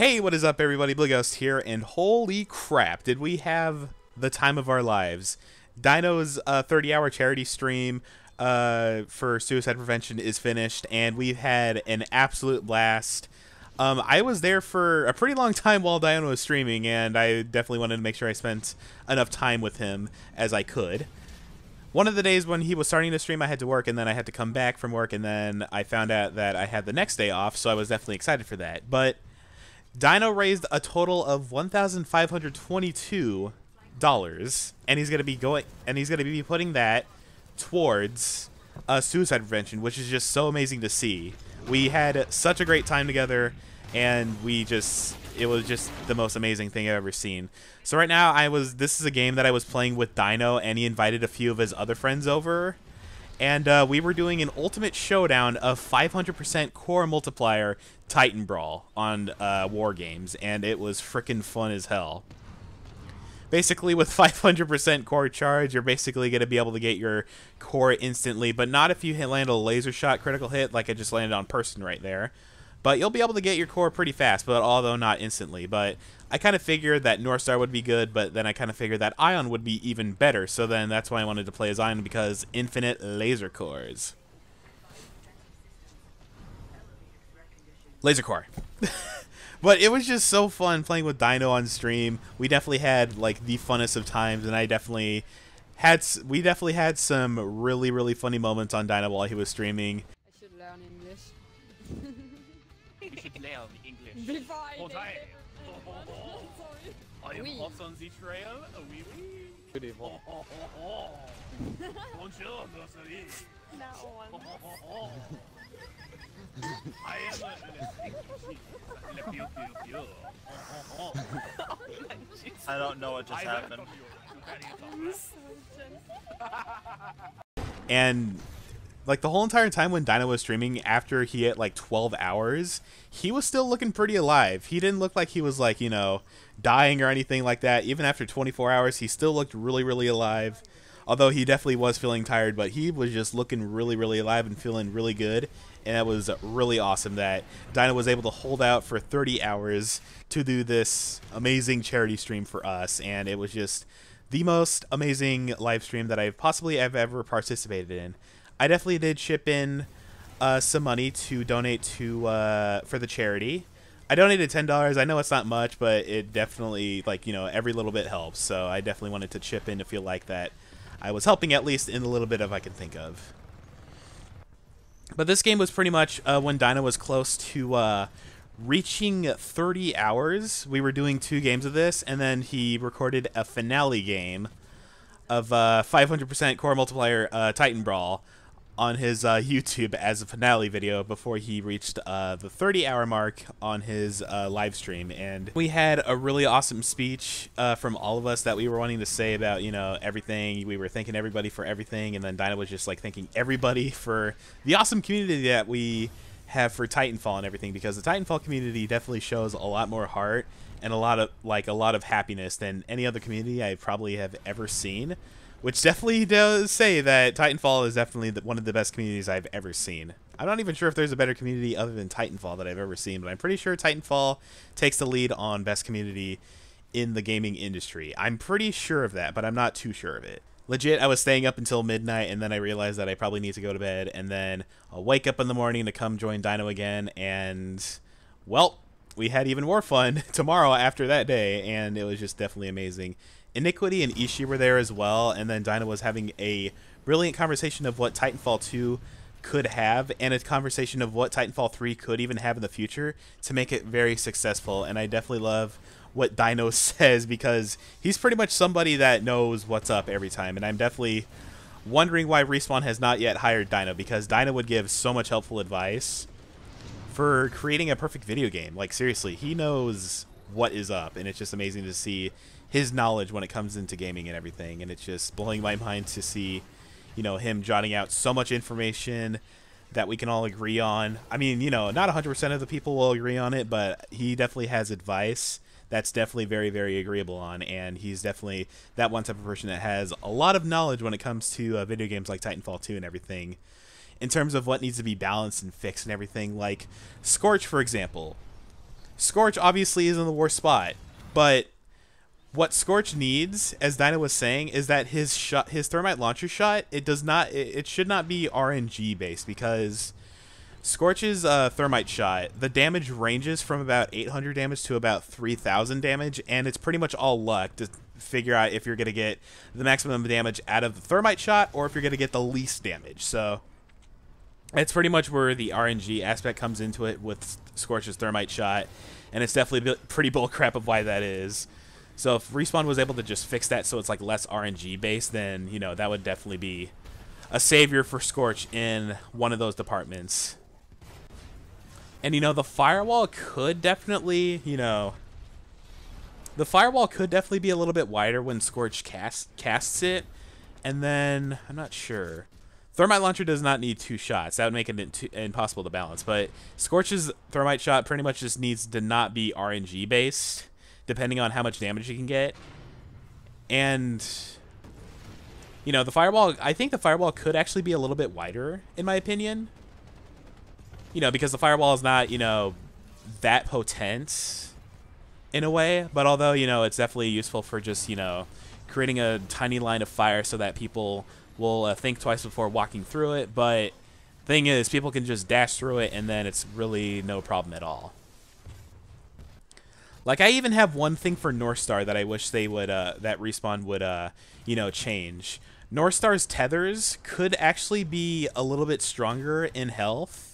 Hey, what is up, everybody? Blue Ghost here, and holy crap, did we have the time of our lives. Dino's 30-hour charity stream for suicide prevention is finished, and we've had an absolute blast. I was there for a pretty long time while Dino was streaming, and I definitely wanted to make sure I spent enough time with him as I could. One of the days when he was starting to stream, I had to work, and then I had to come back from work, and then I found out that I had the next day off, so I was definitely excited for that. But Dino raised a total of $1,522, and he's gonna be putting that towards suicide prevention, which is just so amazing to see. We had such a great time together, and it was just the most amazing thing I've ever seen. So right now, this is a game that I was playing with Dino, and he invited a few of his other friends over. And we were doing an ultimate showdown of 500% core multiplier Titan Brawl on War Games, and it was frickin' fun as hell. Basically, with 500% core charge, you're basically going to be able to get your core instantly, but not if you land a laser shot critical hit like I just landed on Person right there. But you'll be able to get your core pretty fast, but although not instantly. But I kind of figured that North Star would be good, but then I kind of figured that Ion would be even better. So then that's why I wanted to play as Ion, because infinite laser cores. Laser core. But it was just so fun playing with Dino on stream. We definitely had like the funnest of times, and we definitely had some really funny moments on Dino while he was streaming. I should learn English. You should learn English. Before I Sorry. I am Oui. hot on the trail. Oui, oui. Good evening. Bonjour, nursery. I am I don't know what just happened. And like the whole entire time when Dino was streaming, after he hit like 12 hours, he was still looking pretty alive. He didn't look like he was like, you know, dying or anything like that. Even after 24 hours, he still looked really alive. Although he definitely was feeling tired, but he was just looking really alive and feeling really good. And it was really awesome that Dino was able to hold out for 30 hours to do this amazing charity stream for us. And it was just the most amazing live stream that I've ever participated in. I definitely did chip in some money to donate to for the charity. I donated $10. I know it's not much, but it definitely, like, you know, every little bit helps. So I definitely wanted to chip in to feel like that I was helping at least in a little bit of I can think of. But this game was pretty much when Dino was close to reaching 30 hours. We were doing 2 games of this, and then he recorded a finale game of 500% core multiplier Titan Brawl on his YouTube as a finale video before he reached the 30-hour mark on his live stream. And we had a really awesome speech from all of us that we were wanting to say about, you know, everything. We were thanking everybody for everything, and then Dino was just like thanking everybody for the awesome community that we have for Titanfall and everything, because the Titanfall community definitely shows a lot more heart and a lot of happiness than any other community I probably have ever seen. Which definitely does say that Titanfall is definitely one of the best communities I've ever seen. I'm not even sure if there's a better community other than Titanfall that I've ever seen, but I'm pretty sure Titanfall takes the lead on best community in the gaming industry. I'm pretty sure of that, but I'm not too sure of it. Legit, I was staying up until midnight, and then I realized that I probably need to go to bed, and then I'll wake up in the morning to come join Dino again, and, well, we had even more fun tomorrow after that day, and it was just definitely amazing. Iniquity and Ishii were there as well, and then Dino was having a brilliant conversation of what Titanfall 2 could have, and a conversation of what Titanfall 3 could even have in the future to make it very successful. And I definitely love what Dino says, because he's pretty much somebody that knows what's up every time, and I'm definitely wondering why Respawn has not yet hired Dino, because Dino would give so much helpful advice for creating a perfect video game. Like, seriously, he knows what is up, and it's just amazing to see his knowledge when it comes into gaming and everything. And it's just blowing my mind to see, you know, him jotting out so much information that we can all agree on. I mean, you know, not 100% of the people will agree on it, but he definitely has advice that's definitely very agreeable on, and he's definitely that one type of person that has a lot of knowledge when it comes to video games like Titanfall 2 and everything, in terms of what needs to be balanced and fixed and everything. Like Scorch, for example. Scorch obviously is in the worst spot, but what Scorch needs, as Dinah was saying, is that his thermite launcher shot, it should not be RNG based, because Scorch's thermite shot, the damage ranges from about 800 damage to about 3,000 damage, and it's pretty much all luck to figure out if you're going to get the maximum damage out of the thermite shot or if you're going to get the least damage. So that's pretty much where the RNG aspect comes into it with Scorch's thermite shot, and it's definitely pretty bullcrap of why that is. So if Respawn was able to just fix that so it's like less RNG based, then, you know, that would definitely be a savior for Scorch in one of those departments. And, you know, the firewall could definitely, be a little bit wider when Scorch casts it. And then, I'm not sure. Thermite launcher does not need 2 shots. That would make it impossible to balance. But Scorch's thermite shot pretty much just needs to not be RNG based, depending on how much damage you can get. And, you know, I think the firewall could actually be a little bit wider, in my opinion. You know, because the firewall is not, you know, that potent in a way. But although, you know, it's definitely useful for just, you know, creating a tiny line of fire so that people will think twice before walking through it. But thing is, people can just dash through it and then it's really no problem at all. Like, I even have one thing for North Star that I wish they would, that Respawn would, you know, change. North Star's tethers could actually be a little bit stronger in health.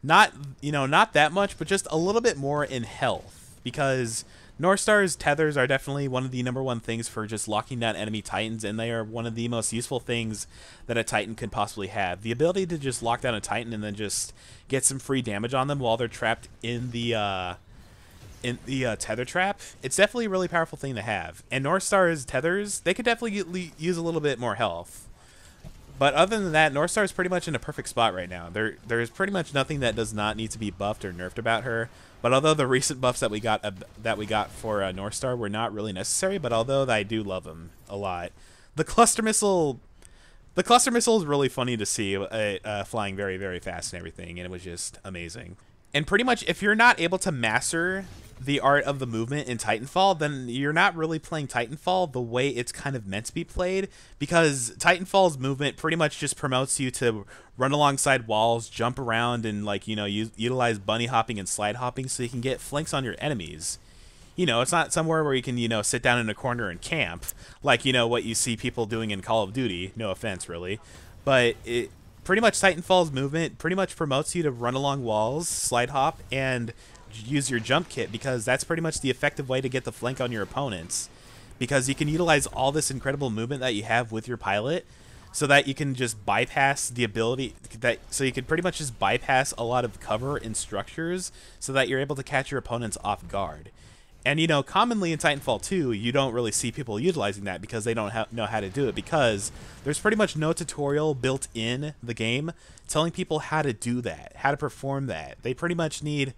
Not, you know, not that much, but just a little bit more in health, because North Star's tethers are definitely one of the #1 things for just locking down enemy Titans, and they are one of the most useful things that a Titan could possibly have. The ability to just lock down a Titan and then just get some free damage on them while they're trapped in the tether trap, it's definitely a really powerful thing to have. And North Star's tethers, they could definitely use a little bit more health. But other than that, North Star is pretty much in a perfect spot right now. There's pretty much nothing that does not need to be buffed or nerfed about her. But although the recent buffs that we got for North Star were not really necessary, but although I do love them a lot, the cluster missile is really funny to see, flying very, very fast and everything, and it was just amazing. And pretty much, if you're not able to master the art of the movement in Titanfall, then you're not really playing Titanfall the way it's kind of meant to be played, because Titanfall's movement pretty much just promotes you to run alongside walls, jump around, and, like, you know, utilize bunny hopping and slide hopping so you can get flanks on your enemies. You know, it's not somewhere where you can, you know, sit down in a corner and camp, like, you know, what you see people doing in Call of Duty. No offense, really. But pretty much Titanfall's movement pretty much promotes you to run along walls, slide hop, and use your jump kit, because that's pretty much the effective way to get the flank on your opponents, because you can utilize all this incredible movement that you have with your pilot so that you can just bypass the ability so you can pretty much just bypass a lot of cover and structures so that you're able to catch your opponents off guard. And, you know, commonly in Titanfall 2, you don't really see people utilizing that because they don't know how to do it, because there's pretty much no tutorial built in the game telling people how to do that, how to perform that. They pretty much need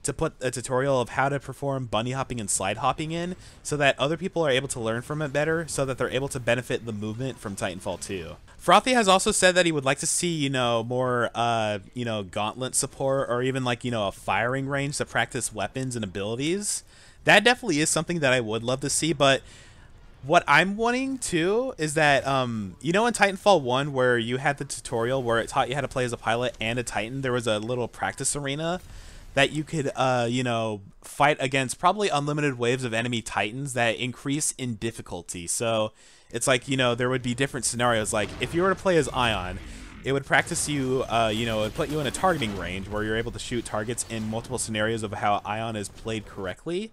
to put a tutorial of how to perform bunny hopping and slide hopping in so that other people are able to learn from it better, so that they're able to benefit the movement from Titanfall 2. Frothy has also said that he would like to see, you know, more, you know, gauntlet support, or even, like, you know, a firing range to practice weapons and abilities. That definitely is something that I would love to see, but what I'm wanting too is that, you know, in Titanfall 1, where you had the tutorial where it taught you how to play as a pilot and a Titan, there was a little practice arena that you could, you know, fight against probably unlimited waves of enemy Titans that increase in difficulty. So it's like, you know, there would be different scenarios. Like, if you were to play as Ion, it would practice you, you know, it would put you in a targeting range where you're able to shoot targets in multiple scenarios of how Ion is played correctly.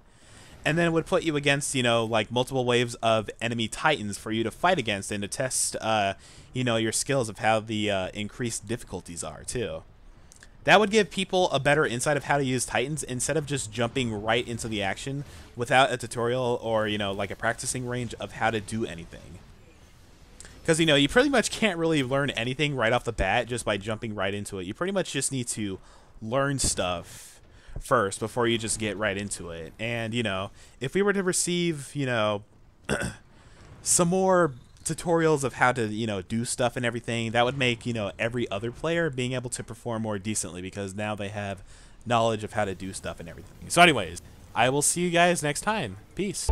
And then it would put you against, you know, like, multiple waves of enemy Titans for you to fight against and to test, you know, your skills of how the increased difficulties are, too. That would give people a better insight of how to use Titans instead of just jumping right into the action without a tutorial or, you know, like a practicing range of how to do anything. Because, you know, you pretty much can't really learn anything right off the bat just by jumping right into it. You pretty much just need to learn stuff first before you just get right into it. And, you know, if we were to receive, you know, some more tutorials of how to, you know, do stuff and everything, that would make, you know, every other player being able to perform more decently, because now they have knowledge of how to do stuff and everything. So anyways, I will see you guys next time. Peace.